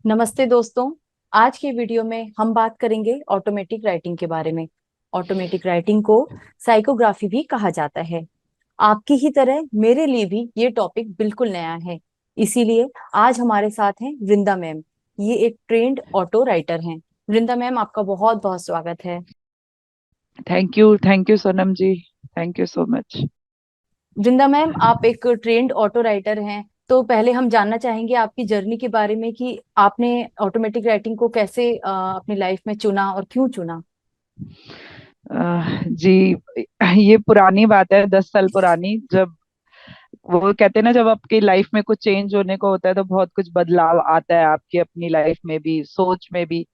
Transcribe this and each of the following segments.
नमस्ते दोस्तों। आज के वीडियो में हम बात करेंगे ऑटोमेटिक राइटिंग के बारे में। ऑटोमेटिक राइटिंग को साइकोग्राफी भी कहा जाता है। आपकी ही तरह मेरे लिए भी ये टॉपिक बिल्कुल नया है। इसीलिए आज हमारे साथ हैं वृंदा मैम। ये एक ट्रेंड ऑटो राइटर हैं। वृंदा मैम, आपका बहुत बहुत स्वागत है। Thank you Sonam ji. Thank you so much. Vrinda ma'am, आप एक ट्रेंड ऑटो राइटर हैं, तो पहले हम जानना चाहेंगे आपकी जर्नी के बारे में कि आपने ऑटोमेटिक राइटिंग को कैसे अपनी लाइफ में चुना और क्यों चुना। जी, ये पुरानी बात है, 10 साल पुरानी। जब वो कहते हैं ना, जब आपकी लाइफ में कुछ चेंज होने को होता है तो बहुत कुछ बदलाव आता है आपकी अपनी लाइफ में भी, सोच में भी।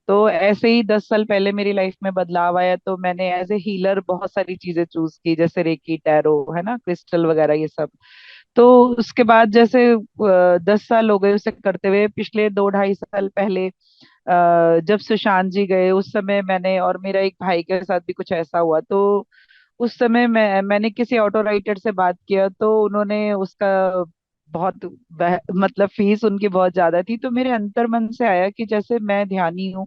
तो ऐसे ही 10 साल पहले मेरी लाइफ में बदलाव आया, तो मैंने एज ए हीलर बहुत सारी चीजें चूज की, जैसे रेकी, टैरो, है ना, क्रिस्टल वगैरह, ये सब। तो उसके बाद जैसे 10 साल हो गए उसे करते हुए। पिछले 2 ढाई साल पहले जब सुशांत जी गए, उस समय मैंने और मेरा एक भाई के साथ भी कुछ ऐसा हुआ। तो उस समय मैंने किसी ऑटो राइटर से बात किया, तो उन्होंने उसका बहुत मतलब फीस उनकी बहुत ज्यादा थी। तो मेरे अंतर मन से आया कि जैसे मैं ध्यानी हूँ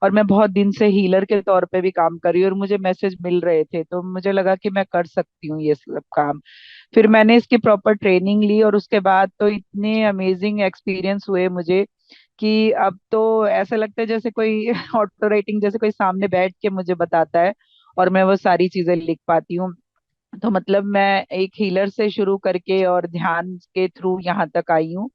और मैं बहुत दिन से हीलर के तौर पे भी काम कर रही हूँ और मुझे मैसेज मिल रहे थे, तो मुझे लगा कि मैं कर सकती हूँ ये सब काम। फिर मैंने इसकी प्रॉपर ट्रेनिंग ली और उसके बाद तो इतने अमेजिंग एक्सपीरियंस हुए मुझे कि अब तो ऐसा लगता है जैसे कोई ऑटो राइटिंग जैसे कोई सामने बैठ के मुझे बताता है और मैं वो सारी चीजें लिख पाती हूँ। तो मतलब मैं एक हीलर से शुरू करके और ध्यान के थ्रू यहाँ तक आई हूँ।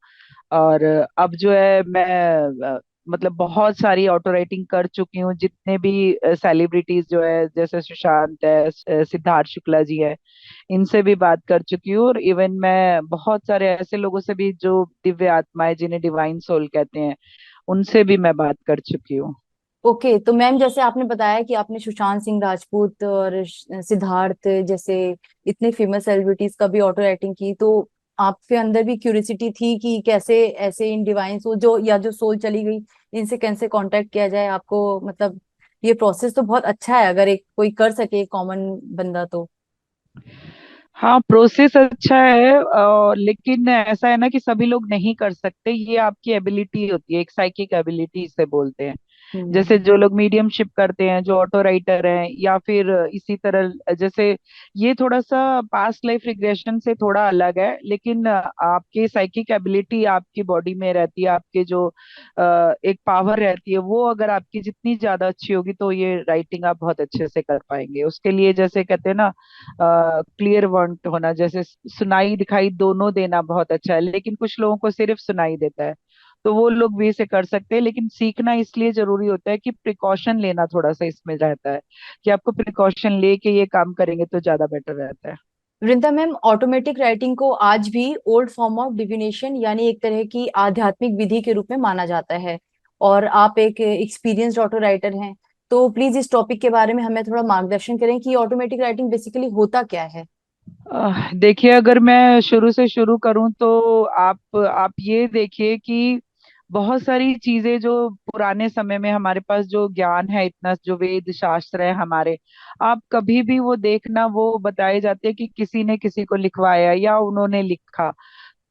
और अब जो है मैं मतलब बहुत सारी ऑटो राइटिंग कर चुकी हूँ। जितने भी सेलिब्रिटीज जो है, जैसे सुशांत है, सिद्धार्थ शुक्ला जी है, इनसे भी बात कर चुकी हूँ। और इवन मैं बहुत सारे ऐसे लोगों से भी जो दिव्य आत्माएं, जिन्हें डिवाइन सोल कहते हैं, उनसे भी मैं बात कर चुकी हूँ। ओके, तो मैम जैसे आपने बताया कि आपने सुशांत सिंह राजपूत और सिद्धार्थ जैसे इतने फेमस सेलिब्रिटीज का भी ऑटो राइटिंग की, तो आपके अंदर भी क्यूरियोसिटी थी कि कैसे ऐसे इन डिवाइन सोल जो या जो सोल चली गई, इनसे कैसे कांटेक्ट किया जाए आपको। मतलब ये प्रोसेस तो बहुत अच्छा है, अगर एक कोई कर सके कॉमन बंदा तो। हाँ, प्रोसेस अच्छा है, लेकिन ऐसा है ना कि सभी लोग नहीं कर सकते। ये आपकी एबिलिटी होती है, एक साइकिक एबिलिटी इसे बोलते हैं। जैसे हम्म। जो लोग मीडियमशिप करते हैं, जो ऑटो राइटर हैं, या फिर इसी तरह जैसे ये थोड़ा सा पास्ट लाइफ रिग्रेशन से थोड़ा अलग है, लेकिन आपकी साइकिक एबिलिटी आपकी बॉडी में रहती है। आपके जो एक पावर रहती है, वो अगर आपकी जितनी ज्यादा अच्छी होगी तो ये राइटिंग आप बहुत अच्छे से कर पाएंगे। उसके लिए जैसे कहते हैं ना, क्लियर वर्ड होना, जैसे सुनाई दिखाई दोनों देना बहुत अच्छा है, लेकिन कुछ लोगों को सिर्फ सुनाई देता है। तो वो लोग भी इसे कर सकते हैं, लेकिन सीखना इसलिए जरूरी होता है कि प्रिकॉशन लेना थोड़ा सा इसमें रहता है, कि आपको प्रिकॉशन लेके ये काम करेंगे तो ज्यादा बेटर रहता है। वृंदा मैम, ऑटोमेटिक राइटिंग को आज भी ओल्ड फॉर्म ऑफ डिविनेशन यानी एक तरह की आध्यात्मिक विधि के रूप में माना जाता है, और आप एक एक्सपीरियंस्ड ऑटो राइटर हैं। तो प्लीज इस टॉपिक के बारे में हमें थोड़ा मार्गदर्शन करें कि ऑटोमेटिक राइटिंग बेसिकली होता क्या है। देखिए, अगर मैं शुरू से शुरू करूं तो आप ये देखिए कि बहुत सारी चीजें जो पुराने समय में हमारे पास जो ज्ञान है, इतना जो वेद शास्त्र है हमारे, आप कभी भी वो देखना, वो बताए जाते हैं कि किसी ने किसी को लिखवाया या उन्होंने लिखा।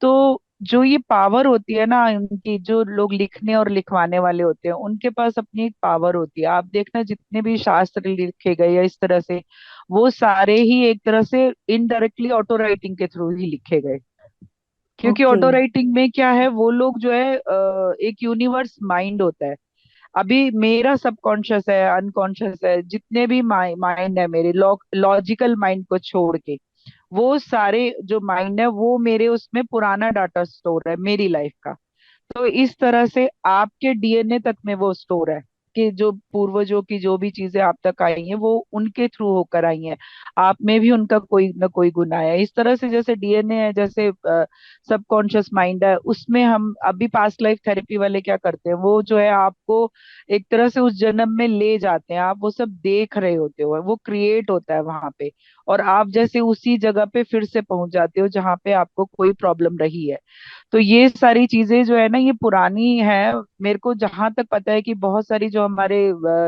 तो जो ये पावर होती है ना, उनकी, जो लोग लिखने और लिखवाने वाले होते हैं, उनके पास अपनी एक पावर होती है। आप देखना, जितने भी शास्त्र लिखे गए या इस तरह से, वो सारे ही एक तरह से इनडायरेक्टली ऑटो राइटिंग के थ्रू ही लिखे गए। क्योंकि ओके। ऑटो राइटिंग में क्या है, वो लोग जो है एक यूनिवर्स माइंड होता है। अभी मेरा सबकॉन्शियस है, अनकॉन्शियस है, जितने भी माइंड है मेरे, लॉजिकल माइंड को छोड़ के, वो सारे जो माइंड है वो मेरे उसमें पुराना डाटा स्टोर है मेरी लाइफ का। तो इस तरह से आपके डीएनए तक में वो स्टोर है, कि जो पूर्वजों की जो भी चीजें आप तक आई हैं वो उनके थ्रू होकर आई हैं। आप में भी उनका कोई ना कोई गुण आया है। इस तरह से जैसे डीएनए है, जैसे सबकॉन्शियस माइंड है, उसमें हम अभी पास्ट लाइफ थेरेपी वाले क्या करते हैं, वो जो है आपको एक तरह से उस जन्म में ले जाते हैं। आप वो सब देख रहे होते हो, वो क्रिएट होता है वहां पे, और आप जैसे उसी जगह पे फिर से पहुंच जाते हो जहां पे आपको कोई प्रॉब्लम रही है। तो ये सारी चीजें जो है ना, ये पुरानी है। मेरे को जहां तक पता है कि बहुत सारी जो हमारे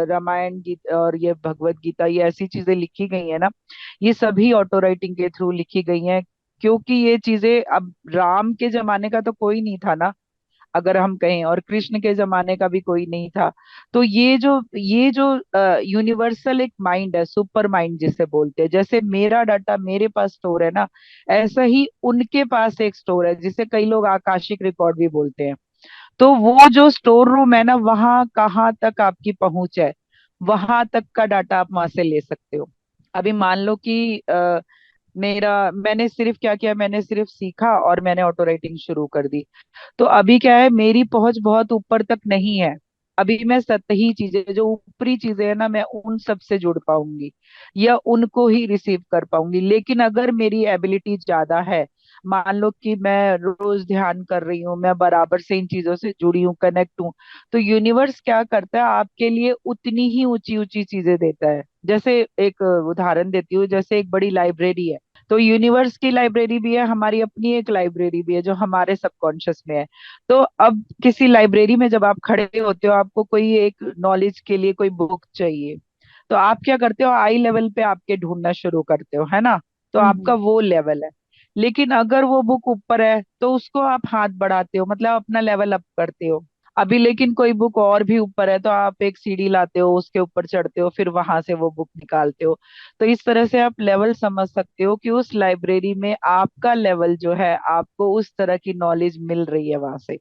रामायण गीत और ये भगवत गीता, ये ऐसी चीजें लिखी गई है ना, ये सभी ऑटो राइटिंग के थ्रू लिखी गई हैं। क्योंकि ये चीजें अब राम के जमाने का तो कोई नहीं था ना। अगर हम कहें, और कृष्ण के जमाने का भी कोई नहीं था। तो ये जो यूनिवर्सल एक माइंड है, सुपर माइंड जिसे बोलते हैं, जैसे मेरा डाटा मेरे पास स्टोर है ना, ऐसा ही उनके पास एक स्टोर है जिसे कई लोग आकाशिक रिकॉर्ड भी बोलते हैं। तो वो जो स्टोर रूम है ना, वहां कहाँ तक आपकी पहुंच है, वहां तक का डाटा आप वहां से ले सकते हो। अभी मान लो कि मैंने सिर्फ क्या किया, मैंने सिर्फ सीखा और मैंने ऑटो राइटिंग शुरू कर दी। तो अभी क्या है, मेरी पहुंच बहुत ऊपर तक नहीं है। अभी मैं सतही चीजें, जो ऊपरी चीजें है ना, मैं उन सब से जुड़ पाऊंगी या उनको ही रिसीव कर पाऊंगी। लेकिन अगर मेरी एबिलिटी ज्यादा है, मान लो कि मैं रोज ध्यान कर रही हूँ, मैं बराबर से इन चीजों से जुड़ी हूँ, कनेक्ट हूँ, तो यूनिवर्स क्या करता है, आपके लिए उतनी ही ऊंची ऊंची चीजें देता है। जैसे एक उदाहरण देती हूँ, जैसे एक बड़ी लाइब्रेरी है, तो यूनिवर्स की लाइब्रेरी भी है, हमारी अपनी एक लाइब्रेरी भी है जो हमारे सबकॉन्शियस में है। तो अब किसी लाइब्रेरी में जब आप खड़े होते हो, आपको कोई एक नॉलेज के लिए कोई बुक चाहिए, तो आप क्या करते हो, आई लेवल पे आपके ढूंढना शुरू करते हो, है ना। तो आपका हम्म वो लेवल है। लेकिन अगर वो बुक ऊपर है तो उसको आप हाथ बढ़ाते हो, मतलब अपना लेवल अप करते हो। अभी लेकिन कोई बुक और भी ऊपर है तो आप एक सीढ़ी लाते हो, उसके ऊपर चढ़ते हो, फिर वहां से वो बुक निकालते हो। तो इस तरह से आप लेवल समझ सकते हो कि उस लाइब्रेरी में आपका लेवल जो है, आपको उस तरह की नॉलेज मिल रही है वहां से,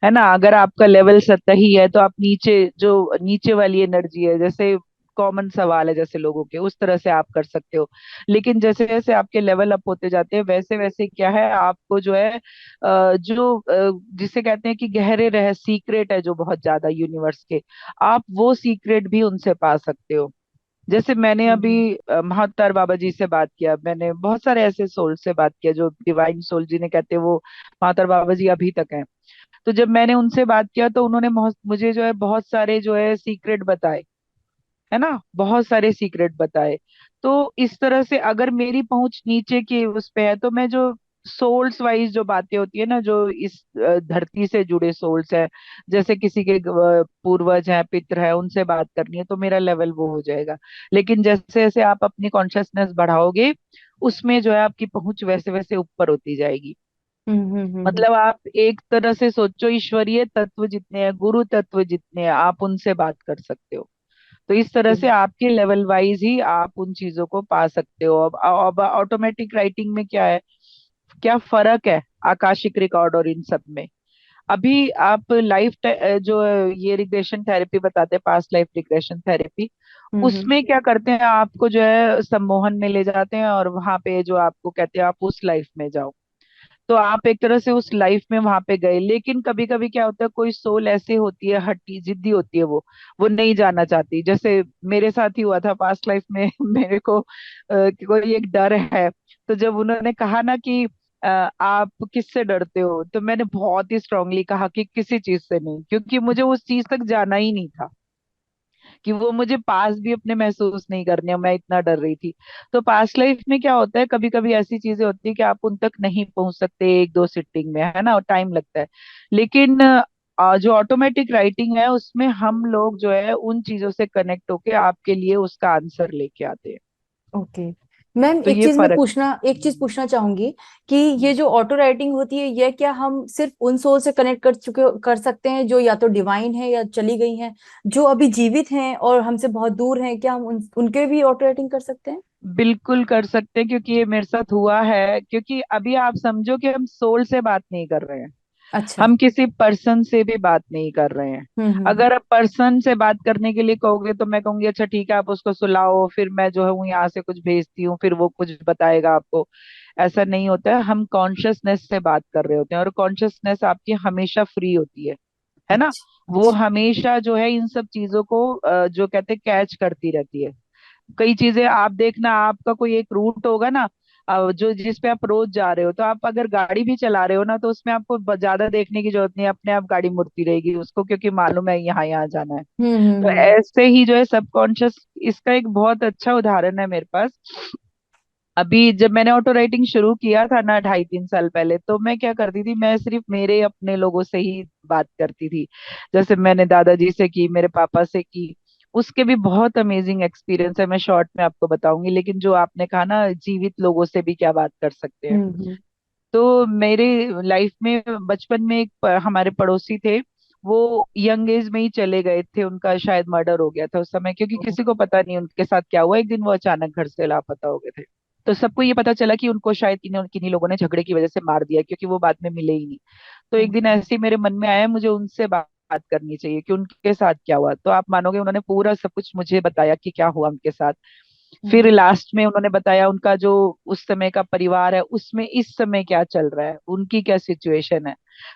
है ना। अगर आपका लेवल सतही है तो आप नीचे, जो नीचे वाली एनर्जी है, जैसे कॉमन सवाल है जैसे लोगों के, उस तरह से आप कर सकते हो। लेकिन जैसे जैसे आपके लेवल अप होते जाते हैं, वैसे वैसे क्या है, आपको जो है जिसे कहते हैं कि गहरे रह सीक्रेट है जो बहुत ज्यादा यूनिवर्स के, आप वो सीक्रेट भी उनसे पा सकते हो। जैसे मैंने हम्म अभी महाअवतार बाबा जी से बात किया, मैंने बहुत सारे ऐसे सोल से बात किया जो डिवाइन सोल जिन्हें कहते हैं, वो महाअवतार बाबा जी अभी तक हैं। तो जब मैंने उनसे बात किया तो उन्होंने मुझे जो है बहुत सारे जो है सीक्रेट बताए, है ना, बहुत सारे सीक्रेट बताए। तो इस तरह से अगर मेरी पहुंच नीचे की उस पे है, तो मैं जो सोल्स वाइज जो बातें होती है ना, जो इस धरती से जुड़े सोल्स है, जैसे किसी के पूर्वज हैं, पितर है, उनसे बात करनी है, तो मेरा लेवल वो हो जाएगा। लेकिन जैसे जैसे आप अपनी कॉन्शियसनेस बढ़ाओगे, उसमें जो है आपकी पहुंच वैसे वैसे ऊपर होती जाएगी। हम्म। मतलब आप एक तरह से सोचो, ईश्वरीय तत्व जितने हैं, गुरु तत्व जितने हैं, आप उनसे बात कर सकते हो। तो इस तरह से आपके लेवल वाइज ही आप उन चीजों को पा सकते हो। अब ऑटोमेटिक राइटिंग में क्या है, क्या फर्क है आकाशिक रिकॉर्ड और इन सब में। अभी आप जो ये रिग्रेशन थेरेपी बताते हैं, पास्ट लाइफ रिग्रेशन थेरेपी, हम्म। उसमें क्या करते हैं, आपको जो है सम्मोहन में ले जाते हैं और वहां पे जो आपको कहते हैं आप उस लाइफ में जाओ। तो आप एक तरह से उस लाइफ में वहां पे गए। लेकिन कभी कभी क्या होता है, कोई सोल ऐसे होती है, हट्टी जिद्दी होती है, वो नहीं जाना चाहती। जैसे मेरे साथ ही हुआ था पास्ट लाइफ में मेरे को कोई एक डर है। तो जब उन्होंने कहा ना कि आप किससे डरते हो, तो मैंने बहुत ही स्ट्रांगली कहा कि किसी चीज से नहीं, क्योंकि मुझे उस चीज तक जाना ही नहीं था, कि वो मुझे पास भी अपने महसूस नहीं करने, मैं इतना डर रही थी। तो पास्ट लाइफ में क्या होता है, कभी कभी ऐसी चीजें होती है कि आप उन तक नहीं पहुंच सकते एक दो सिटिंग में, है ना, और टाइम लगता है। लेकिन जो ऑटोमेटिक राइटिंग है, उसमें हम लोग जो है उन चीजों से कनेक्ट होके आपके लिए उसका आंसर लेके आते हैं। ओके मैम, तो ये फर्क। एक चीज पूछना चाहूंगी कि ये जो ऑटो राइटिंग होती है, ये क्या हम सिर्फ उन सोल से कनेक्ट कर सकते हैं जो या तो डिवाइन है या चली गई हैं, जो अभी जीवित हैं और हमसे बहुत दूर हैं, क्या हम उनके भी ऑटो राइटिंग कर सकते हैं? बिल्कुल कर सकते हैं, क्योंकि ये मेरे साथ हुआ है। क्योंकि अभी आप समझो कि हम सोल से बात नहीं कर रहे हैं, अच्छा। हम किसी पर्सन से भी बात नहीं कर रहे हैं। हम्म। अगर आप पर्सन से बात करने के लिए कहोगे तो मैं कहूंगी अच्छा ठीक है, आप उसको सुलाओ, फिर मैं जो हूँ यहाँ से कुछ भेजती हूँ, फिर वो कुछ बताएगा आपको। ऐसा नहीं होता है, हम कॉन्शियसनेस से बात कर रहे होते हैं, और कॉन्शियसनेस आपकी हमेशा फ्री होती है ना। अच्छा वो अच्छा। हमेशा जो है इन सब चीजों को जो कहते हैं कैच करती रहती है। कई चीजें आप देखना, आपका कोई एक रूट होगा ना, जो जिस पे आप रोज जा रहे हो, तो आप अगर गाड़ी भी चला रहे हो ना, तो उसमें आपको ज्यादा देखने की जरूरत नहीं है, अपने आप गाड़ी मुड़ती रहेगी उसको, क्योंकि मालूम है यहाँ यहाँ जाना है। तो हम्म। ऐसे ही जो है सबकॉन्शियस, इसका एक बहुत अच्छा उदाहरण है मेरे पास। अभी जब मैंने ऑटो राइटिंग शुरू किया था ना 2.5 3 साल पहले, तो मैं क्या करती थी, मैं सिर्फ मेरे अपने लोगों से ही बात करती थी। जैसे मैंने दादाजी से की, मेरे पापा से की। उसके भी बहुत अमेजिंग एक्सपीरियंस है, मैं शॉर्ट में आपको बताऊंगी। लेकिन जो आपने कहा ना जीवित लोगों से भी क्या बात कर सकते हैं, हम्म। तो मेरे लाइफ में बचपन में एक हमारे पड़ोसी थे। वो यंग एज में ही चले गए थे, उनका शायद मर्डर हो गया था उस समय, क्योंकि किसी को पता नहीं उनके साथ क्या हुआ। एक दिन वो अचानक घर से लापता हो गए थे। तो सबको ये पता चला कि उनको शायद किन्हीं किन्हीं लोगों ने झगड़े की वजह से मार दिया, क्योंकि वो बाद में मिले ही नहीं। तो एक दिन ऐसे ही मेरे मन में आया, मुझे उनसे बात करनी चाहिए कि उनके साथ क्या हुआ। तो आप मानोगे, उन्होंने पूरा सब कुछ मुझे बताया कि क्या हुआ उनके साथ। फिर लास्ट में उन्होंने बताया उनका जो उस समय का परिवार है उसमें इस समय क्या चल रहा है, उनकी क्या सिचुएशन है।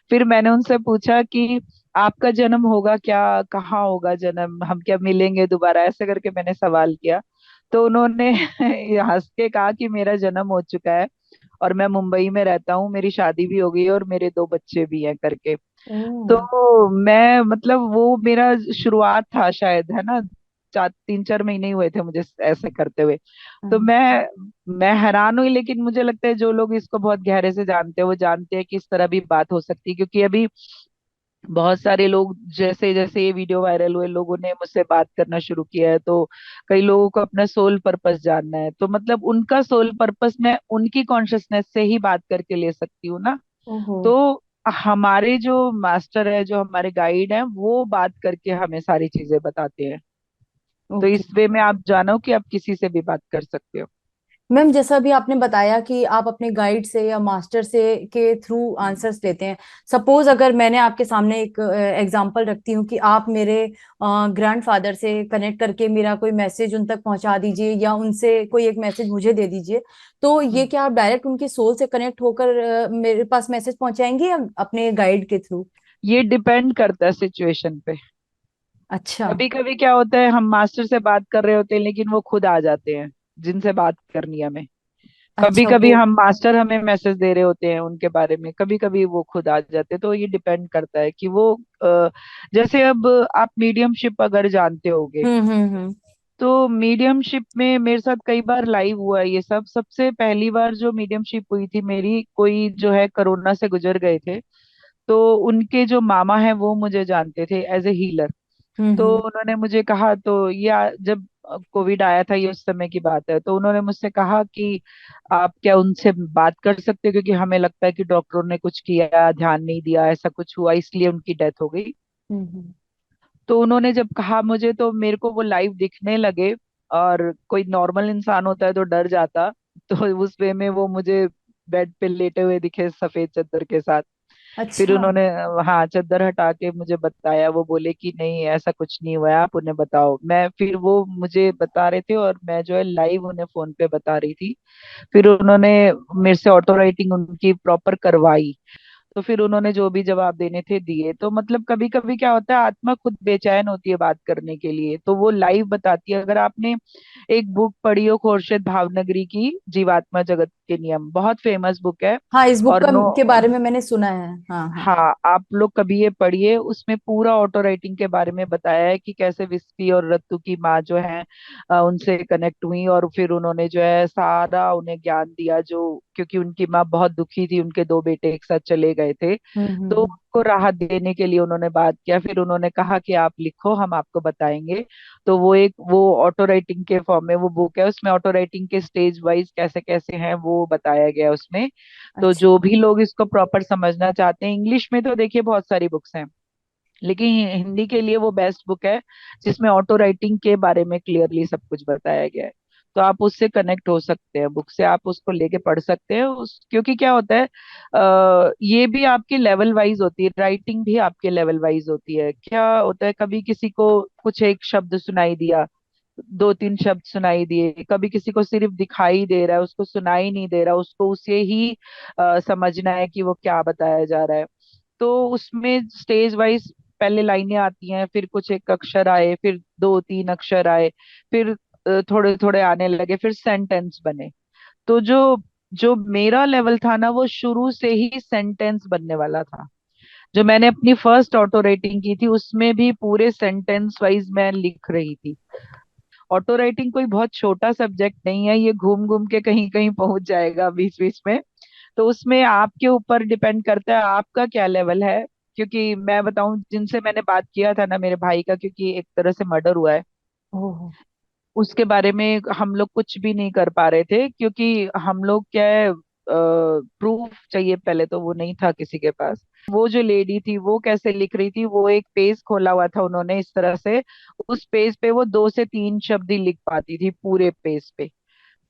फिर मैंने उनसे पूछा कि आपका जन्म होगा क्या, कहाँ होगा जन्म, हम क्या मिलेंगे दोबारा, ऐसे करके मैंने सवाल किया। तो उन्होंने हंस के कहा कि मेरा जन्म हो चुका है और मैं मुंबई में रहता हूँ, मेरी शादी भी हो गई है और मेरे 2 बच्चे भी हैं करके। ओह। तो मैं मतलब वो मेरा शुरुआत था शायद, है ना। 3-4 महीने ही हुए थे मुझे ऐसे करते हुए। तो मैं हैरान हुई, लेकिन मुझे लगता है जो लोग इसको बहुत गहरे से जानते हैं वो जानते हैं कि इस तरह भी बात हो सकती है, क्योंकि अभी बहुत सारे लोग, जैसे जैसे ये वीडियो वायरल हुए, लोगों ने मुझसे बात करना शुरू किया है। तो कई लोगों को अपना सोल पर्पस जानना है, तो मतलब उनका सोल पर्पस मैं उनकी कॉन्शियसनेस से ही बात करके ले सकती हूँ ना। ओहो। तो हमारे जो मास्टर है, जो हमारे गाइड हैं, वो बात करके हमें सारी चीजें बताते हैं। तो ओके। इस वे में आप जानो कि आप किसी से भी बात कर सकते हो। मैम, जैसा भी आपने बताया कि आप अपने गाइड से या मास्टर से के थ्रू आंसर्स लेते हैं। सपोज अगर मैंने आपके सामने एक एग्जांपल रखती हूँ कि आप मेरे ग्रैंडफादर से कनेक्ट करके मेरा कोई मैसेज उन तक पहुंचा दीजिए, या उनसे कोई एक मैसेज मुझे दे दीजिए, तो ये हम्म। क्या आप डायरेक्ट उनके सोल से कनेक्ट होकर मेरे पास मैसेज पहुंचाएंगे, या अपने गाइड के थ्रू? ये डिपेंड करता है सिचुएशन पे। अच्छा। कभी कभी क्या होता है, हम मास्टर से बात कर रहे होते हैं लेकिन वो खुद आ जाते हैं जिनसे बात करनी है हमें। कभी अच्छा, कभी वो। हम मास्टर हमें मैसेज दे रहे होते हैं उनके बारे में, कभी कभी वो खुद आ जाते हैं। तो ये डिपेंड करता है कि वो जैसे अब आप मीडियमशिप अगर जानते होगे, हम्म। तो मीडियमशिप में मेरे साथ कई बार लाइव हुआ है ये सब। सबसे पहली बार जो मीडियमशिप हुई थी मेरी, कोई जो है कोरोना से गुजर गए थे। तो उनके जो मामा है वो मुझे जानते थे एज ए हीलर। तो हम्म। उन्होंने मुझे कहा, तो ये जब कोविड आया था, ये उस समय की बात है, तो उन्होंने मुझसे कहा कि आप क्या उनसे बात कर सकते हो, क्योंकि हमें लगता है कि डॉक्टरों ने कुछ किया, ध्यान नहीं दिया, ऐसा कुछ हुआ इसलिए उनकी डेथ हो गई। हम्म। तो उन्होंने जब कहा मुझे, तो मेरे को वो लाइव दिखने लगे। और कोई नॉर्मल इंसान होता है तो डर जाता। तो उस वे में वो मुझे बेड पे लेटे हुए दिखे सफेद चादर के साथ। फिर अच्छा। उन्होंने, हाँ, चादर हटा के मुझे बताया। वो बोले कि नहीं, ऐसा कुछ नहीं हुआ है, आप उन्हें बताओ। मैं फिर वो मुझे बता रहे थे और मैं जो है लाइव उन्हें फोन पे बता रही थी। फिर उन्होंने मेरे से ऑटो राइटिंग उनकी प्रॉपर करवाई। तो फिर उन्होंने जो भी जवाब देने थे दिए। तो मतलब कभी कभी क्या होता है, आत्मा खुद बेचैन होती है बात करने के लिए, तो वो लाइव बताती है। अगर आपने एक बुक पढ़ी हो खुर्शीद भावनगरी की, जीवात्मा जगत के नियम, बहुत फेमस बुक है। हाँ, इस बुक और का नो, के बारे में मैंने सुना है। हाँ, हाँ। हाँ, आप लोग कभी ये पढ़िए, उसमें पूरा ऑटो राइटिंग के बारे में बताया है कि कैसे विस्पी और रत्तू की माँ जो है उनसे कनेक्ट हुई, और फिर उन्होंने जो है सारा उन्हें ज्ञान दिया। जो क्योंकि उनकी माँ बहुत दुखी थी, उनके 2 बेटे एक साथ चले गए थे। तो हम्म। उनको राहत देने के लिए उन्होंने बात किया। फिर उन्होंने कहा कि आप लिखो, हम आपको बताएंगे। तो वो ऑटो राइटिंग के फॉर्म में वो बुक है, उसमें ऑटो राइटिंग के स्टेज वाइज कैसे कैसे हैं वो बताया गया है उसमें। तो अच्छा। जो भी लोग इसको प्रॉपर समझना चाहते हैं, इंग्लिश में तो देखिए बहुत सारी बुक्स हैं, लेकिन हिंदी के लिए वो बेस्ट बुक है, जिसमें ऑटो राइटिंग के बारे में क्लियरली सब कुछ बताया गया है। तो आप उससे कनेक्ट हो सकते हैं, बुक से आप उसको लेके पढ़ सकते हैं। क्योंकि क्या होता है, ये भी आपके लेवल वाइज होती है, राइटिंग भी आपके लेवल वाइज होती है। क्या होता है, कभी किसी को कुछ एक शब्द सुनाई दिया, 2-3 शब्द सुनाई दिए, कभी किसी को सिर्फ दिखाई दे रहा है, उसको सुनाई नहीं दे रहा, उसको उसे ही समझना है कि वो क्या बताया जा रहा है। तो उसमें स्टेज वाइज पहले लाइनें आती हैं, फिर कुछ एक अक्षर आए, फिर 2-3 अक्षर आए, फिर थोड़े थोड़े आने लगे, फिर सेंटेंस बने। तो जो जो मेरा लेवल था ना, वो शुरू से ही सेंटेंस बनने वाला था। जो मैंने अपनी फर्स्ट ऑटो राइटिंग की थी, उसमें भी पूरे सेंटेंस वाइज मैं लिख रही थी। ऑटो राइटिंग कोई बहुत छोटा सब्जेक्ट नहीं है, ये घूम घूम के कहीं कहीं पहुंच जाएगा बीच बीच में। तो उसमें आपके ऊपर डिपेंड करता है आपका क्या लेवल है। क्योंकि मैं बताऊं, जिनसे मैंने बात किया था ना, मेरे भाई का क्योंकि एक तरह से मर्डर हुआ है, ओह। उसके बारे में हम लोग कुछ भी नहीं कर पा रहे थे। क्योंकि हम लोग क्या है, प्रूफ चाहिए, पहले तो वो नहीं था किसी के पास। वो जो लेडी थी वो कैसे लिख रही थी, वो एक पेज खोला हुआ था उन्होंने इस तरह से, उस पेज पे वो 2 से 3 शब्द ही लिख पाती थी पूरे पेज पे।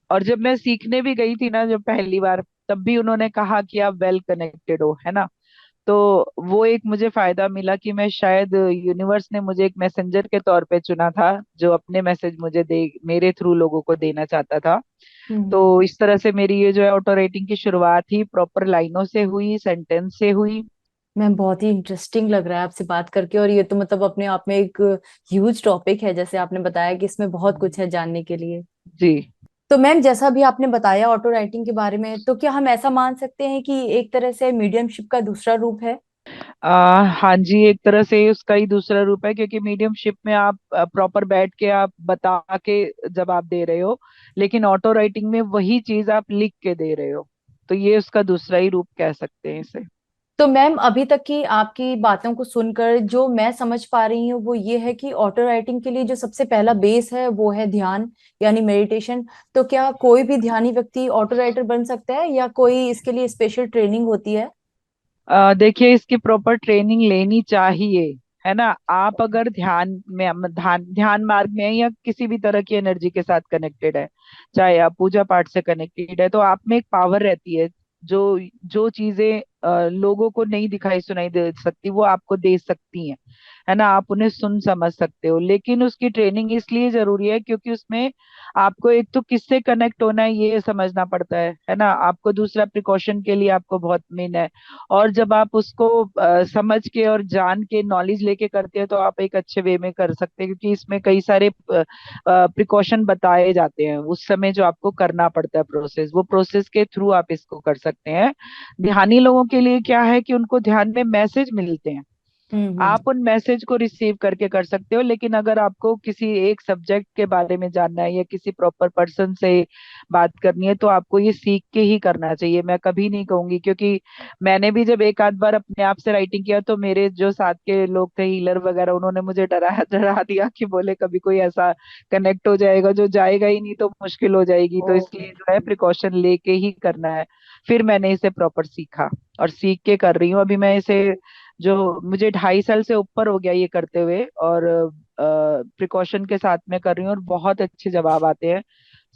और जब मैं सीखने भी गई थी ना जब पहली बार, तब भी उन्होंने कहा कि आप वेल कनेक्टेड हो, है ना। तो वो एक मुझे फायदा मिला कि मैं शायद यूनिवर्स ने मुझे एक मैसेंजर के तौर पे चुना था, जो अपने मैसेज मुझे दे, मेरे थ्रू लोगों को देना चाहता था। तो हम्म। इस तरह से मेरी ये जो है ऑटो राइटिंग की शुरुआत ही प्रॉपर लाइनों से हुई, सेंटेंस से हुई। मैम बहुत ही इंटरेस्टिंग लग रहा है आपसे बात करके, और ये तो मतलब अपने आप में एक ह्यूज टॉपिक है, जैसे आपने बताया कि इसमें बहुत कुछ है जानने के लिए। जी। तो मैम जैसा भी आपने बताया ऑटो राइटिंग के बारे में, तो क्या हम ऐसा मान सकते हैं कि एक तरह से मीडियमशिप का दूसरा रूप है? हाँ जी, एक तरह से उसका ही दूसरा रूप है, क्योंकि मीडियमशिप में आप प्रॉपर बैठ के आप बता के जवाब दे रहे हो, लेकिन ऑटो राइटिंग में वही चीज आप लिख के दे रहे हो। तो ये उसका दूसरा ही रूप कह सकते हैं इसे। तो मैम अभी तक की आपकी बातों को सुनकर जो मैं समझ पा रही हूँ वो ये है कि ऑटो राइटिंग के लिए जो सबसे पहला बेस है वो है ध्यान, यानी मेडिटेशन। तो क्या कोई भी ध्यानी व्यक्ति ऑटो राइटर बन सकता है, या कोई इसके लिए स्पेशल ट्रेनिंग होती है? देखिए, इसकी प्रॉपर ट्रेनिंग लेनी चाहिए, है ना। आप अगर ध्यान में, ध्यान मार्ग में है या किसी भी तरह की एनर्जी के साथ कनेक्टेड है, चाहे आप पूजा पाठ से कनेक्टेड है, तो आप में एक पावर रहती है जो जो चीजें लोगों को नहीं दिखाई सुनाई दे सकती, वो आपको दे सकती हैं, है ना। आप उन्हें सुन समझ सकते हो, लेकिन उसकी ट्रेनिंग इसलिए जरूरी है क्योंकि उसमें आपको एक तो किससे कनेक्ट होना है ये समझना पड़ता है ना। आपको दूसरा प्रिकॉशन के लिए आपको बहुत मेन है। और जब आप उसको समझ के और जान के नॉलेज लेके करते हैं, तो आप एक अच्छे वे में कर सकते हैं, क्योंकि इसमें कई सारे प्रिकॉशन बताए जाते हैं उस समय जो आपको करना पड़ता है, प्रोसेस, वो प्रोसेस के थ्रू आप इसको कर सकते हैं। ध्यानी लोगों के लिए क्या है कि उनको ध्यान में मैसेज मिलते हैं, हम्म। आप उन मैसेज को रिसीव करके कर सकते हो। लेकिन अगर आपको किसी एक सब्जेक्ट के बारे में जानना है या किसी प्रॉपर पर्सन से बात करनी है, तो आपको ये सीख के ही करना चाहिए। मैं कभी नहीं कहूंगी, क्योंकि मैंने भी जब एक आध बार अपने आप से राइटिंग किया, तो मेरे जो साथ के लोग थे, हीलर वगैरह, उन्होंने मुझे डरा डरा दिया कि बोले कभी कोई ऐसा कनेक्ट हो जाएगा जो जाएगा ही नहीं, तो मुश्किल हो जाएगी। तो ओ। इसलिए जो है प्रिकॉशन लेके ही करना है। फिर मैंने इसे प्रॉपर सीखा और सीख के कर रही हूँ अभी मैं इसे। जो मुझे 2.5 साल से ऊपर हो गया ये करते हुए, और प्रिकॉशन के साथ में कर रही हूँ, और बहुत अच्छे जवाब आते हैं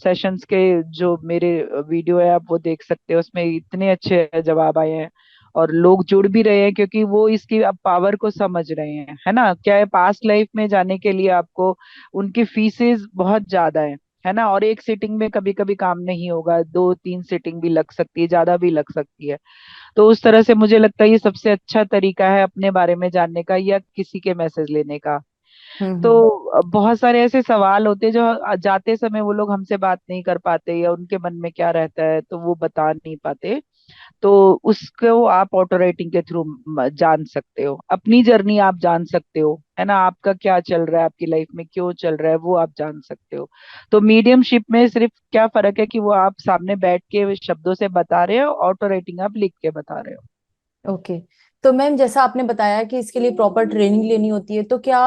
सेशंस के। जो मेरे वीडियो है आप वो देख सकते हो, उसमें इतने अच्छे जवाब आए हैं, और लोग जुड़ भी रहे हैं, क्योंकि वो इसकी अब पावर को समझ रहे हैं, है ना। क्या है, पास्ट लाइफ में जाने के लिए आपको उनकी फीसेस बहुत ज्यादा है ना। और एक सिटिंग में कभी कभी काम नहीं होगा, 2-3 सिटिंग भी लग सकती है, ज्यादा भी लग सकती है। तो उस तरह से मुझे लगता है ये सबसे अच्छा तरीका है अपने बारे में जानने का या किसी के मैसेज लेने का। तो हम्म। बहुत सारे ऐसे सवाल होते हैं जो जाते समय वो लोग हमसे बात नहीं कर पाते, या उनके मन में क्या रहता है तो वो बता नहीं पाते। तो उसको आप ऑटो राइटिंग के थ्रू जान सकते हो, अपनी जर्नी आप जान सकते हो, है ना। आपका क्या चल रहा है, आपकी लाइफ में क्यों चल रहा है, वो आप जान सकते हो। तो मीडियमशिप में सिर्फ क्या फर्क है कि वो आप सामने बैठ के शब्दों से बता रहे हो, ऑटो राइटिंग आप लिख के बता रहे हो। ओके। तो मैम जैसा आपने बताया कि इसके लिए प्रॉपर ट्रेनिंग लेनी होती है, तो क्या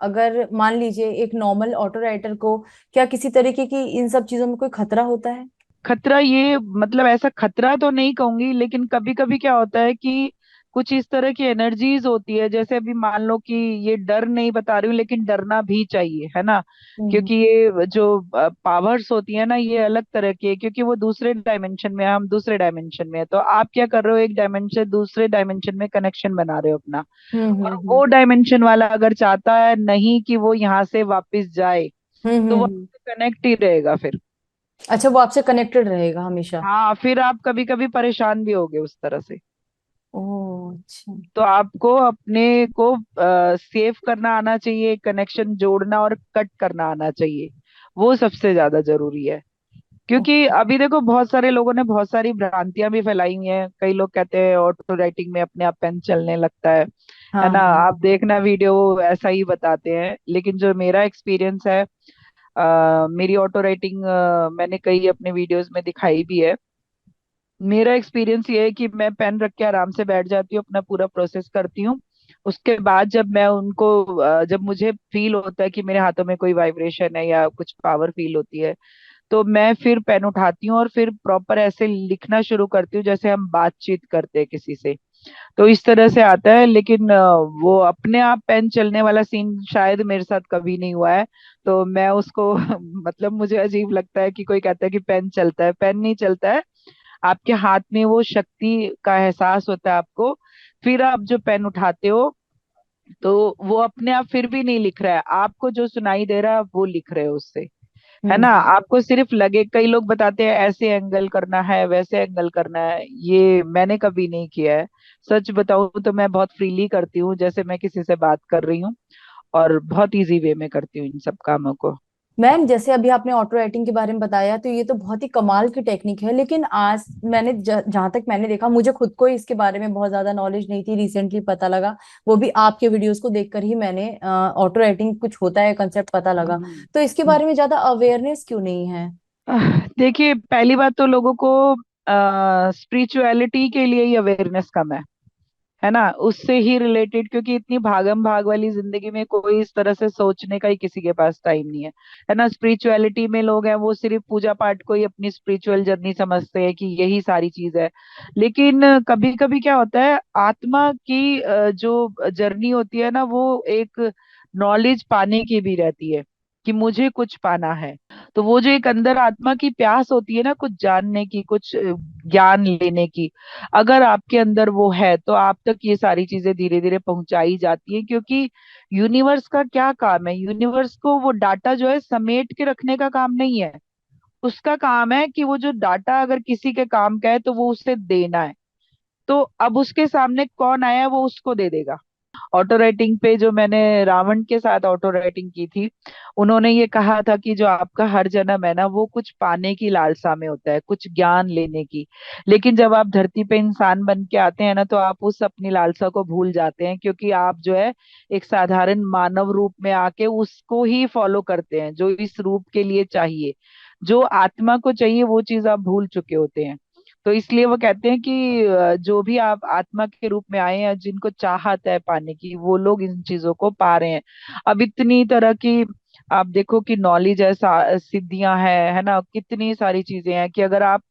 अगर मान लीजिए एक नॉर्मल ऑटो राइटर को, क्या किसी तरीके की इन सब चीजों में कोई खतरा होता है? खतरा, ये मतलब ऐसा खतरा तो नहीं कहूंगी, लेकिन कभी कभी क्या होता है कि कुछ इस तरह की एनर्जीज होती है, जैसे अभी मान लो कि ये डर नहीं बता रही हूँ, लेकिन डरना भी चाहिए, है ना। हम्म। क्योंकि ये जो पावर्स होती है ना, ये अलग तरह की है, क्योंकि वो दूसरे डायमेंशन में है, हम दूसरे डायमेंशन में है। तो आप क्या कर रहे हो, एक डायमेंशन दूसरे डायमेंशन में कनेक्शन बना रहे हो अपना। और हम्म। वो डायमेंशन वाला अगर चाहता है नहीं कि वो यहाँ से वापस जाए, तो वो हम्म। कनेक्ट ही रहेगा फिर। अच्छा, वो आपसे कनेक्टेड रहेगा हमेशा? हाँ, फिर आप कभी कभी परेशान भी होगे उस तरह से। ओह अच्छा। तो आपको अपने को सेव करना आना चाहिए, कनेक्शन जोड़ना और कट करना आना चाहिए, वो सबसे ज्यादा जरूरी है। क्योंकि ओके। अभी देखो, बहुत सारे लोगों ने बहुत सारी भ्रांतियां भी फैलाई हुई हैं। कई लोग कहते हैं ऑटो राइटिंग में अपने आप पेन चलने लगता है हाँ ना। हाँ। आप देखना वीडियो, वो ऐसा ही बताते हैं, लेकिन जो मेरा एक्सपीरियंस है, मेरी ऑटो राइटिंग मैंने कई अपने वीडियोस में दिखाई भी है। मेरा एक्सपीरियंस ये है कि मैं पेन रख के आराम से बैठ जाती हूँ, अपना पूरा प्रोसेस करती हूँ। उसके बाद जब मैं उनको जब मुझे फील होता है कि मेरे हाथों में कोई वाइब्रेशन है या कुछ पावर फील होती है, तो मैं फिर पेन उठाती हूँ और फिर प्रॉपर ऐसे लिखना शुरू करती हूँ जैसे हम बातचीत करते हैं किसी से। तो इस तरह से आता है, लेकिन वो अपने आप पेन चलने वाला सीन शायद मेरे साथ कभी नहीं हुआ है। तो मैं उसको मतलब मुझे अजीब लगता है कि कोई कहता है कि पेन चलता है, पेन नहीं चलता है। आपके हाथ में वो शक्ति का एहसास होता है आपको, फिर आप जो पेन उठाते हो तो वो अपने आप फिर भी नहीं लिख रहा है, आपको जो सुनाई दे रहा है आप वो लिख रहे हो उससे। है ना, हम्म। आपको सिर्फ लगे, कई लोग बताते हैं ऐसे एंगल करना है वैसे एंगल करना है, ये मैंने कभी नहीं किया है। सच बताऊं तो मैं बहुत फ्रीली करती हूँ, जैसे मैं किसी से बात कर रही हूँ, और बहुत इजी वे में करती हूँ इन सब कामों को। मैम जैसे अभी आपने ऑटो राइटिंग के बारे में बताया तो ये तो बहुत ही कमाल की टेक्निक है, लेकिन आज मैंने जहां तक मैंने देखा, मुझे खुद को इसके बारे में बहुत ज्यादा नॉलेज नहीं थी, रिसेंटली पता लगा। वो भी आपके वीडियोस को देखकर ही मैंने ऑटो राइटिंग कुछ होता है कंसेप्ट पता लगा। तो इसके हम्म। बारे में ज्यादा अवेयरनेस क्यों नहीं है? देखिए, पहली बात तो लोगों को स्पिरिचुअलिटी के लिए ही अवेयरनेस कम है ना, उससे ही रिलेटेड, क्योंकि इतनी भागम भाग वाली जिंदगी में कोई इस तरह से सोचने का ही किसी के पास टाइम नहीं है ना। स्पिरिचुअलिटी में लोग हैं वो सिर्फ पूजा पाठ को ही अपनी स्पिरिचुअल जर्नी समझते हैं कि यही सारी चीज है। लेकिन कभी कभी क्या होता है, आत्मा की जो जर्नी होती है ना, वो एक नॉलेज पाने की भी रहती है कि मुझे कुछ पाना है। तो वो जो एक अंदर आत्मा की प्यास होती है ना, कुछ जानने की, कुछ ज्ञान लेने की, अगर आपके अंदर वो है तो आप तक ये सारी चीजें धीरे धीरे पहुंचाई जाती हैं। क्योंकि यूनिवर्स का क्या काम है, यूनिवर्स को वो डाटा जो है समेट के रखने का काम नहीं है। उसका काम है कि वो जो डाटा अगर किसी के काम का है तो वो उसे देना है। तो अब उसके सामने कौन आया है वो उसको दे देगा। ऑटो राइटिंग पे जो मैंने रावण के साथ ऑटो राइटिंग की थी, उन्होंने ये कहा था कि जो आपका हर जन्म है ना, वो कुछ पाने की लालसा में होता है, कुछ ज्ञान लेने की। लेकिन जब आप धरती पे इंसान बन के आते हैं ना, तो आप उस अपनी लालसा को भूल जाते हैं, क्योंकि आप जो है एक साधारण मानव रूप में आके उसको ही फॉलो करते हैं जो इस रूप के लिए चाहिए। जो आत्मा को चाहिए वो चीज आप भूल चुके होते हैं। तो इसलिए वो कहते हैं कि जो भी आप आत्मा के रूप में आए हैं, जिनको चाहत है पाने की, वो लोग इन चीजों को पा रहे हैं। अब इतनी तरह की आप देखो कि नॉलेज है, सिद्धियां हैं, है ना, कितनी सारी चीजें हैं कि अगर आप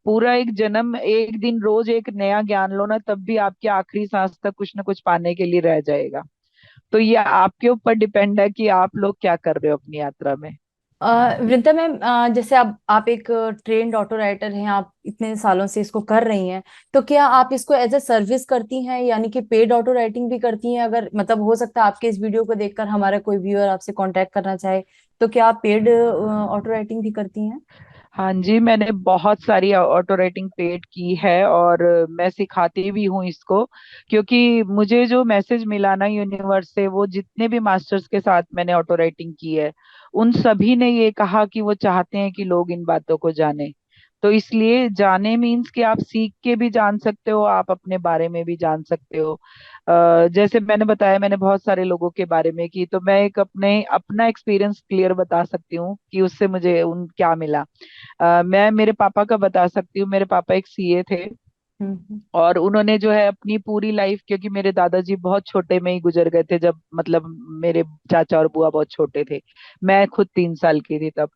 पूरा एक जन्म, एक दिन रोज एक नया ज्ञान लो ना, तब भी आपके आखिरी सांस तक कुछ ना कुछ पाने के लिए रह जाएगा। तो ये आपके ऊपर डिपेंड है कि आप लोग क्या कर रहे हो अपनी यात्रा में। वृंदा मैम, जैसे आप एक ट्रेन्ड ऑटो राइटर हैं, आप इतने सालों से इसको कर रही हैं, तो क्या आप इसको एज ए सर्विस करती हैं, यानी कि पेड ऑटो राइटिंग भी करती हैं? अगर मतलब हो सकता है आपके इस वीडियो को देखकर हमारा कोई व्यूअर आपसे कांटेक्ट करना चाहे, तो क्या आप पेड ऑटो राइटिंग भी करती हैं? हाँ जी, मैंने बहुत सारी ऑटो राइटिंग पेड की है, और मैं सिखाती भी हूँ इसको। क्योंकि मुझे जो मैसेज मिला ना यूनिवर्स से, वो जितने भी मास्टर्स के साथ मैंने ऑटो राइटिंग की है, उन सभी ने ये कहा कि वो चाहते हैं कि लोग इन बातों को जाने। तो इसलिए जाने मीन्स कि आप सीख के भी जान सकते हो, आप अपने बारे में भी जान सकते हो। जैसे मैंने बताया, मैंने बहुत सारे लोगों के बारे में की, तो मैं एक अपना एक्सपीरियंस क्लियर बता सकती हूँ कि उससे मुझे उन क्या मिला। मैं मेरे पापा का बता सकती हूँ। मेरे पापा एक सीए थे, हम्म। और उन्होंने जो है अपनी पूरी लाइफ, क्योंकि मेरे दादाजी बहुत छोटे में ही गुजर गए थे, जब मतलब मेरे चाचा और बुआ बहुत छोटे थे, मैं खुद 3 साल की थी तब।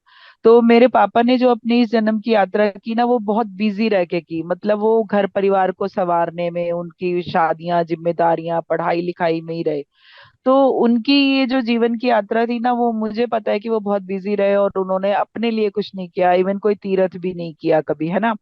तो मेरे पापा ने जो अपनी इस जन्म की यात्रा की ना, वो बहुत बिजी रह के की, मतलब वो घर परिवार को संवारने में, उनकी शादियां, जिम्मेदारियां, पढ़ाई लिखाई में ही रहे। तो उनकी ये जो जीवन की यात्रा थी ना, वो मुझे पता है कि वो बहुत बिजी रहे, और उन्होंने अपने लिए कुछ नहीं किया, इवन कोई तीर्थ भी नहीं किया कभी, है ना।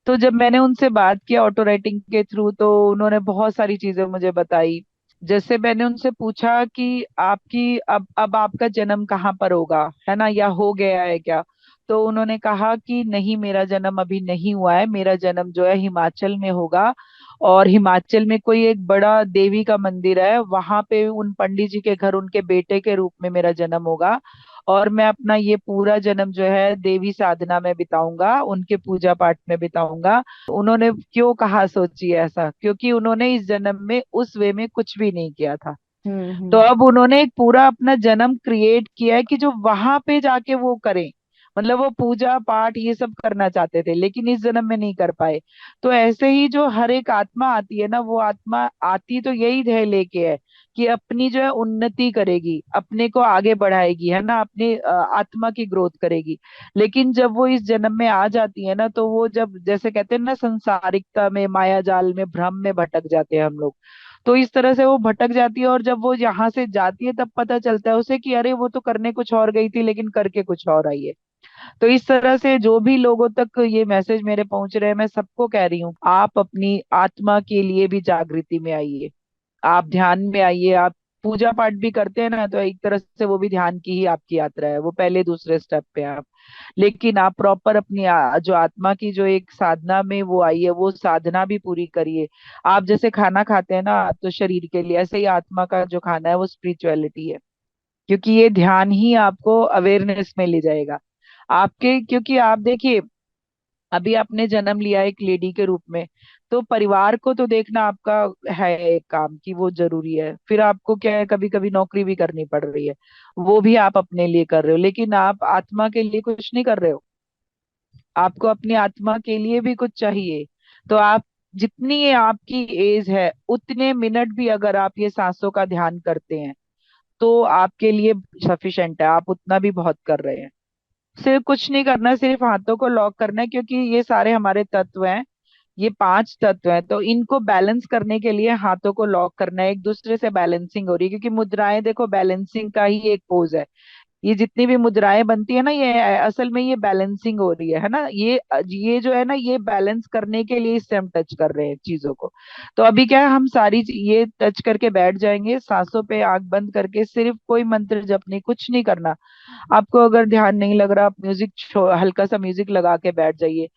तो जब मैंने उनसे बात किया ऑटो राइटिंग के थ्रू, तो उन्होंने बहुत सारी चीजें मुझे बताई। जैसे मैंने उनसे पूछा कि आपकी अब आपका जन्म कहाँ पर होगा, है ना, या हो गया है क्या। तो उन्होंने कहा कि नहीं, मेरा जन्म अभी नहीं हुआ है, मेरा जन्म जो है हिमाचल में होगा। और हिमाचल में कोई एक बड़ा देवी का मंदिर है, वहां पे उन पंडित जी के घर उनके बेटे के रूप में मेरा जन्म होगा। और मैं अपना ये पूरा जन्म जो है देवी साधना में बिताऊंगा, उनके पूजा पाठ में बिताऊंगा। उन्होंने क्यों कहा, सोचिए ऐसा, क्योंकि उन्होंने इस जन्म में उस वे में कुछ भी नहीं किया था। तो हम्म। अब उन्होंने एक पूरा अपना जन्म क्रिएट किया है कि जो वहां पे जाके वो करें। मतलब वो पूजा पाठ ये सब करना चाहते थे, लेकिन इस जन्म में नहीं कर पाए। तो ऐसे ही जो हर एक आत्मा आती है ना, वो आत्मा आती तो यही ध्येय लेके है कि अपनी जो है उन्नति करेगी, अपने को आगे बढ़ाएगी, है ना, अपनी आत्मा की ग्रोथ करेगी। लेकिन जब वो इस जन्म में आ जाती है ना, तो वो जब जैसे कहते हैं ना, संसारिकता में, माया जाल में, भ्रम में भटक जाते हैं हम लोग। तो इस तरह से वो भटक जाती है, और जब वो यहाँ से जाती है तब पता चलता है उसे कि अरे वो तो करने कुछ और गई थी लेकिन करके कुछ और आई है। तो इस तरह से जो भी लोगों तक ये मैसेज मेरे पहुंच रहे हैं, मैं सबको कह रही हूँ, आप अपनी आत्मा के लिए भी जागृति में आइए, आप ध्यान में आइए। आप पूजा पाठ भी करते हैं ना, तो एक तरह से वो भी ध्यान की ही आपकी यात्रा है, वो पहले दूसरे स्टेप पे हैं आप। लेकिन आप प्रॉपर अपनी जो आत्मा की जो एक साधना में वो आई है, वो साधना भी पूरी करिए। आप जैसे खाना खाते हैं ना तो शरीर के लिए, ऐसे ही आत्मा का जो खाना है वो स्पिरिचुअलिटी है। क्योंकि ये ध्यान ही आपको अवेयरनेस में ले जाएगा आपके। क्योंकि आप देखिए, अभी आपने जन्म लिया एक लेडी के रूप में, तो परिवार को तो देखना आपका है एक काम कि वो जरूरी है। फिर आपको क्या है, कभी कभी नौकरी भी करनी पड़ रही है, वो भी आप अपने लिए कर रहे हो, लेकिन आप आत्मा के लिए कुछ नहीं कर रहे हो। आपको अपनी आत्मा के लिए भी कुछ चाहिए। तो आप जितनी ये आपकी एज है, उतने मिनट भी अगर आप ये सांसों का ध्यान करते हैं तो आपके लिए सफिशिएंट है, आप उतना भी बहुत कर रहे हैं। सिर्फ कुछ नहीं करना, सिर्फ हाथों को लॉक करना है, क्योंकि ये सारे हमारे तत्व हैं, ये 5 तत्व हैं, तो इनको बैलेंस करने के लिए हाथों को लॉक करना है, एक दूसरे से बैलेंसिंग हो रही है। क्योंकि मुद्राएं देखो बैलेंसिंग का ही एक पोज है। ये जितनी भी मुद्राएं बनती है ना, ये असल में ये बैलेंसिंग हो रही है ना, ये जो है ना, ये बैलेंस करने के लिए इससे हम टच कर रहे हैं चीजों को। तो अभी क्या है, हम ये टच करके बैठ जाएंगे, सांसों पे आंख बंद करके, सिर्फ कोई मंत्र जप नहीं, कुछ नहीं करना। आपको अगर ध्यान नहीं लग रहा, आप हल्का सा म्यूजिक लगा के बैठ जाइए।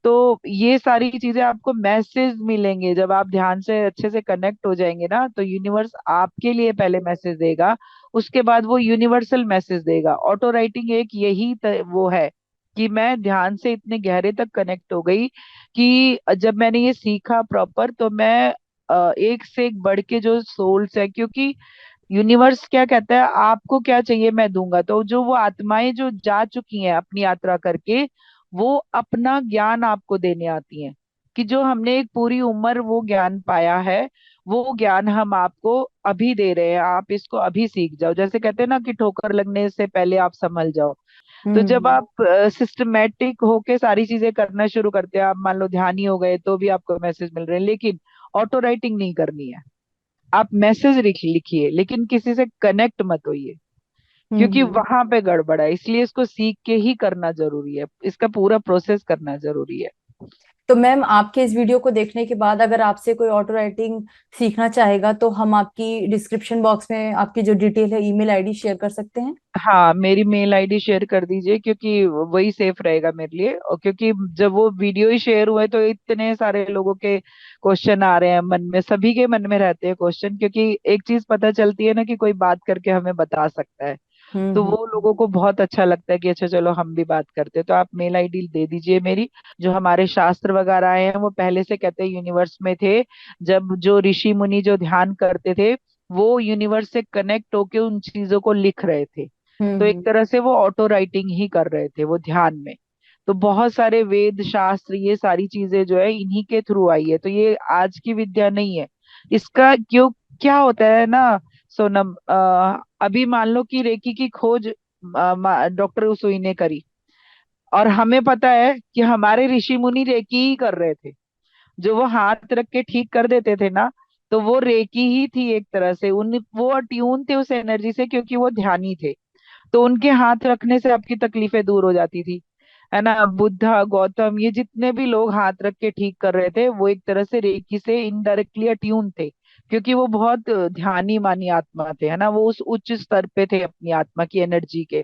तो ये सारी चीजें आपको मैसेज मिलेंगे जब आप ध्यान से अच्छे से कनेक्ट हो जाएंगे ना, तो यूनिवर्स आपके लिए पहले मैसेज देगा, उसके बाद वो यूनिवर्सल मैसेज देगा। ऑटो राइटिंग एक यही वो है कि मैं ध्यान से इतने गहरे तक कनेक्ट हो गई कि जब मैंने ये सीखा प्रॉपर, तो मैं एक से एक बढ़ के जो सोल्स है, क्योंकि यूनिवर्स क्या कहता है, आपको क्या चाहिए मैं दूंगा। तो जो वो आत्माएं जो जा चुकी हैं अपनी यात्रा करके, वो अपना ज्ञान आपको देने आती हैं, कि जो हमने एक पूरी उम्र वो ज्ञान पाया है, वो ज्ञान हम आपको अभी दे रहे हैं, आप इसको अभी सीख जाओ। जैसे कहते हैं ना कि ठोकर लगने से पहले आप संभल जाओ। तो जब हम्म। आप सिस्टमेटिक होके सारी चीजें करना शुरू करते हैं, आप मान लो ध्यानी हो गए तो भी आपको मैसेज मिल रहे हैं, लेकिन ऑटो राइटिंग नहीं करनी है। आप मैसेज लिखिए, लेकिन किसी से कनेक्ट मत होइए, क्योंकि हम्म। वहां पे गड़बड़ है। इसलिए इसको सीख के ही करना जरूरी है, इसका पूरा प्रोसेस करना जरूरी है। तो मैम, आपके इस वीडियो को देखने के बाद अगर आपसे कोई ऑटो राइटिंग सीखना चाहेगा तो हम आपकी डिस्क्रिप्शन बॉक्स में आपकी जो डिटेल है, ईमेल आईडी शेयर कर सकते हैं। हाँ, मेरी मेल आईडी शेयर कर दीजिए, क्योंकि वही सेफ रहेगा मेरे लिए। और क्योंकि जब वो वीडियो ही शेयर हुआ है, तो इतने सारे लोगों के क्वेश्चन आ रहे हैं मन में, सभी के मन में रहते हैं क्वेश्चन, क्योंकि एक चीज पता चलती है ना कि कोई बात करके हमें बता सकता है। तो हम्म। वो लोगों को बहुत अच्छा लगता है कि अच्छा चलो हम भी बात करते हैं। तो आप मेल आईडी दे दीजिए मेरी। जो हमारे शास्त्र वगैरह आए हैं वो पहले से कहते हैं यूनिवर्स में थे, जब जो ऋषि मुनि जो ध्यान करते थे, वो यूनिवर्स से कनेक्ट होके उन चीजों को लिख रहे थे। तो एक हम्म। तरह से वो ऑटो राइटिंग ही कर रहे थे वो ध्यान में। तो बहुत सारे वेद शास्त्र, ये सारी चीजें जो है इन्हीं के थ्रू आई है, तो ये आज की विद्या नहीं है। इसका क्यों, क्या होता है ना सोनम, अभी मान लो कि रेकी की खोज डॉक्टर उसुई ने करी, और हमें पता है कि हमारे ऋषि मुनि रेकी ही कर रहे थे। जो वो हाथ रख के ठीक कर देते थे ना, तो वो रेकी ही थी एक तरह से। उन वो अट्यून थे उस एनर्जी से, क्योंकि वो ध्यानी थे। तो उनके हाथ रखने से आपकी तकलीफें दूर हो जाती थी, है ना। बुद्धा, गौतम, ये जितने भी लोग हाथ रख के ठीक कर रहे थे, वो एक तरह से रेकी से इनडायरेक्टली अट्यून थे, क्योंकि वो बहुत ध्यानी मानी आत्मा थे, है ना, वो उस उच्च स्तर पे थे अपनी आत्मा की एनर्जी के।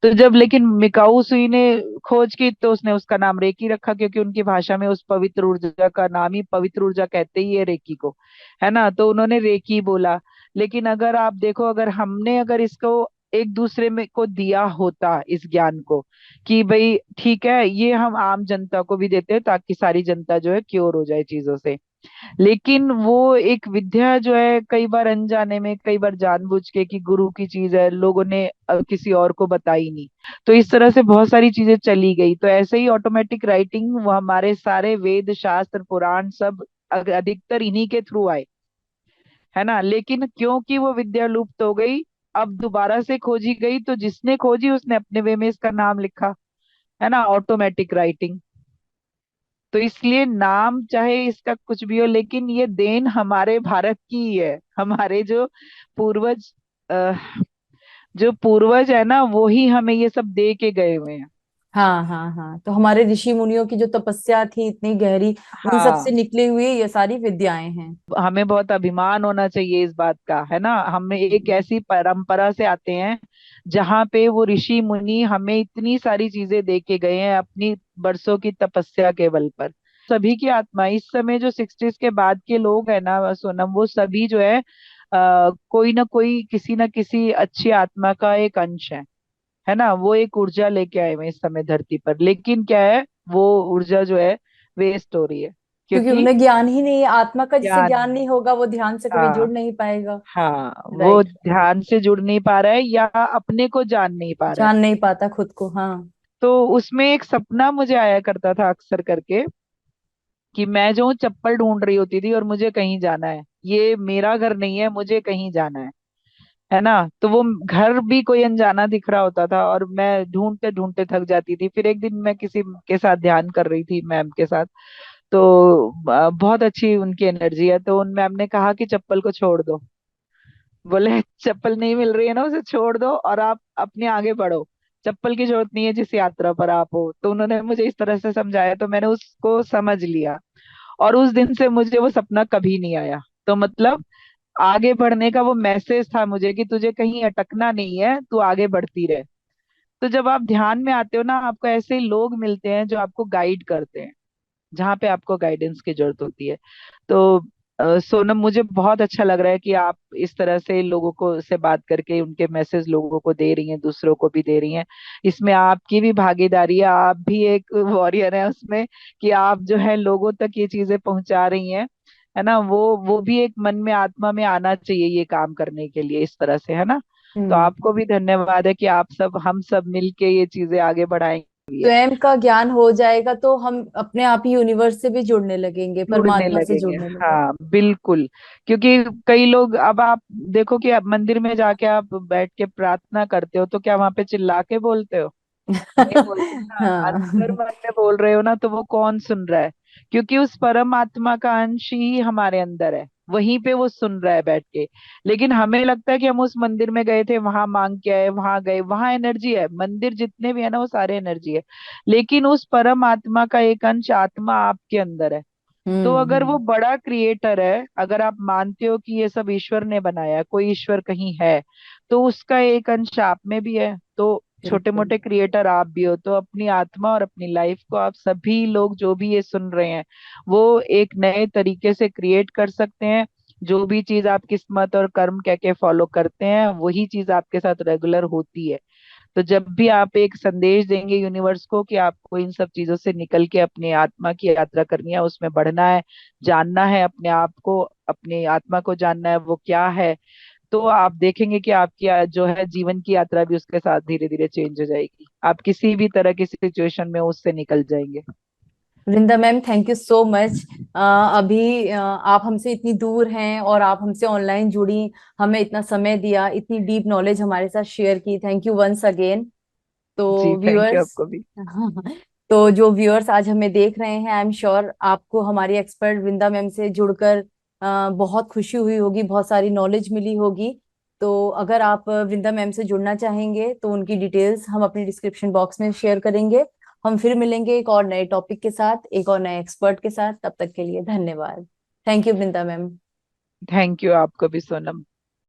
तो जब लेकिन मिकाऊ सुई ने खोज की, तो उसने उसका नाम रेकी रखा, क्योंकि उनकी भाषा में उस पवित्र ऊर्जा का नाम ही, पवित्र ऊर्जा कहते ही है रेकी को, है ना। तो उन्होंने रेकी बोला। लेकिन अगर आप देखो, अगर हमने अगर इसको एक दूसरे में को दिया होता इस ज्ञान को, कि भाई ठीक है, ये हम आम जनता को भी देते हैं ताकि सारी जनता जो है क्योर हो जाए चीजों से। लेकिन वो एक विद्या जो है, कई बार अनजाने में, कई बार जानबूझ के, कि गुरु की चीज है, लोगों ने किसी और को बताई नहीं। तो इस तरह से बहुत सारी चीजें चली गई। तो ऐसे ही ऑटोमेटिक राइटिंग, वो हमारे सारे वेद शास्त्र पुराण सब अधिकतर इन्हीं के थ्रू आए, है ना। लेकिन क्योंकि वो विद्या लुप्त हो गई, अब दोबारा से खोजी गई, तो जिसने खोजी उसने अपने वे में इसका नाम लिखा, है ना, ऑटोमेटिक राइटिंग। तो इसलिए नाम चाहे इसका कुछ भी हो, लेकिन ये देन हमारे भारत की ही है। हमारे जो पूर्वज, अ, जो पूर्वज है ना, वो ही हमें ये सब दे के गए हुए हैं। हाँ हाँ हाँ, तो हमारे ऋषि मुनियों की जो तपस्या थी इतनी गहरी, उन सब से हाँ, निकली हुई ये सारी विद्याएं हैं। हमें बहुत अभिमान होना चाहिए इस बात का, है ना। हम एक हम्म। ऐसी परंपरा से आते हैं जहाँ पे वो ऋषि मुनि हमें इतनी सारी चीजें दे के गए हैं अपनी बरसों की तपस्या के बल पर। सभी की आत्मा इस समय जो 60s के बाद के लोग हैं ना सोनम, वो सभी जो है कोई ना कोई, किसी ना किसी अच्छी आत्मा का एक अंश है ना। वो एक ऊर्जा लेके आए हुए हैं इस समय धरती पर, लेकिन क्या है, वो ऊर्जा जो है वेस्ट हो रही है, क्योंकि क्योंकि उन्हें ज्ञान ही नहीं है, आत्मा का जिसे ज्ञान ज्ञान नहीं। नहीं होगा वो ध्यान से कभी जुड़ हाँ, नहीं पाएगा। हाँ, वो राइट। ध्यान से जुड़ नहीं पा रहा है या अपने को जान नहीं पा रहा है। जान नहीं पाता खुद को, हाँ। तो उसमें एक सपना मुझे आया करता था अक्सर करके, कि मैं जो हूँ चप्पल ढूंढ रही होती थी और मुझे कहीं जाना है, ये मेरा घर नहीं है, मुझे कहीं जाना है ना। तो वो घर भी कोई अनजाना दिख रहा होता था और मैं ढूंढते ढूंढते थक जाती थी। फिर एक दिन मैं किसी के साथ ध्यान कर रही थी, मैम के साथ। तो बहुत अच्छी उनकी एनर्जी है, तो उन मैम ने कहा कि चप्पल को छोड़ दो। बोले चप्पल नहीं मिल रही है ना, उसे छोड़ दो और आप अपने आगे बढ़ो। चप्पल की जरूरत नहीं है जिस यात्रा पर आप हो। तो उन्होंने मुझे इस तरह से समझाया, तो मैंने उसको समझ लिया। और उस दिन से मुझे वो सपना कभी नहीं आया। तो मतलब आगे बढ़ने का वो मैसेज था मुझे कि तुझे कहीं अटकना नहीं है, तू आगे बढ़ती रहे। तो जब आप ध्यान में आते हो ना, आपको ऐसे ही लोग मिलते हैं जो आपको गाइड करते हैं जहाँ पे आपको गाइडेंस की जरूरत होती है। तो सोनम, मुझे बहुत अच्छा लग रहा है कि आप इस तरह से लोगों को से बात करके उनके मैसेज लोगों को दे रही हैं, दूसरों को भी दे रही हैं। इसमें आपकी भी भागीदारी है, आप भी एक वॉरियर है उसमें, कि आप जो है लोगों तक ये चीजें पहुंचा रही हैं, है ना। वो भी एक मन में, आत्मा में आना चाहिए ये काम करने के लिए इस तरह से, है ना। तो हम्म। आपको भी धन्यवाद है कि आप सब, हम सब मिलके ये चीजें आगे बढ़ाएंगे। स्वयं का ज्ञान हो जाएगा तो हम अपने आप ही यूनिवर्स से भी जुड़ने लगेंगे, जुड़ने परमात्मा से लगेंगे, जुड़ने लगेंगे। हाँ बिल्कुल। क्योंकि कई लोग, अब आप देखो कि अब मंदिर में जाके आप बैठ के प्रार्थना करते हो तो क्या वहां पे चिल्ला के बोलते हो? नहीं बोलते ना। अंदर हाँ। मन में बोल रहे हो ना, तो वो कौन सुन रहा है? क्योंकि उस परमात्मा का अंश ही हमारे अंदर है, वहीं पे वो सुन रहा है बैठ के। लेकिन हमें लगता है कि हम उस मंदिर में गए थे, वहां मांग के आए, वहां गए, वहां एनर्जी है, मंदिर जितने भी है ना वो सारे एनर्जी है। लेकिन उस परमात्मा का एक अंश आत्मा आपके अंदर है। तो अगर वो हम्म। बड़ा क्रिएटर है, अगर आप मानते हो कि ये सब ईश्वर ने बनाया है, कोई ईश्वर कहीं है, तो उसका एक अंश आप में भी है। तो छोटे बिल्कुल। मोटे क्रिएटर आप भी हो, तो अपनी आत्मा और अपनी लाइफ को आप सभी लोग जो भी ये सुन रहे हैं, वो एक नए तरीके से क्रिएट कर सकते हैं। जो भी चीज आप किस्मत और कर्म कह के फॉलो करते हैं, वही चीज आपके साथ रेगुलर होती है। तो जब भी आप एक संदेश देंगे यूनिवर्स को कि आपको इन सब चीजों से निकल के अपनी आत्मा की यात्रा करनी है, उसमें बढ़ना है, जानना है अपने आप को, अपनी आत्मा को जानना है वो क्या है, तो आप देखेंगे कि आपकी जो है जीवन की यात्रा भी उसके साथ धीरे धीरे चेंज हो जाएगी। आप किसी भी तरह की सिचुएशन में उससे निकल जाएंगे। Vrinda ma'am, thank you so much. अभी आप हमसे इतनी दूर हैं और आप हमसे ऑनलाइन जुड़ी, हमें इतना समय दिया, इतनी डीप नॉलेज हमारे साथ शेयर की, थैंक यू वंस अगेन। तो जी, थैंक यू व्यूअर्स आपको भी। तो जो व्यूअर्स आज हमें देख रहे हैं, आई एम श्योर आपको हमारी एक्सपर्ट वृंदा मैम से जुड़कर बहुत खुशी हुई होगी, बहुत सारी नॉलेज मिली होगी। तो अगर आप वृंदा मैम से जुड़ना चाहेंगे तो उनकी डिटेल्स हम अपनी डिस्क्रिप्शन बॉक्स में शेयर करेंगे। हम फिर मिलेंगे एक और नए टॉपिक के साथ, एक और नए एक्सपर्ट के साथ। तब तक के लिए धन्यवाद। Thank you Vrinda ma'am. Thank you आपको भी सोनम।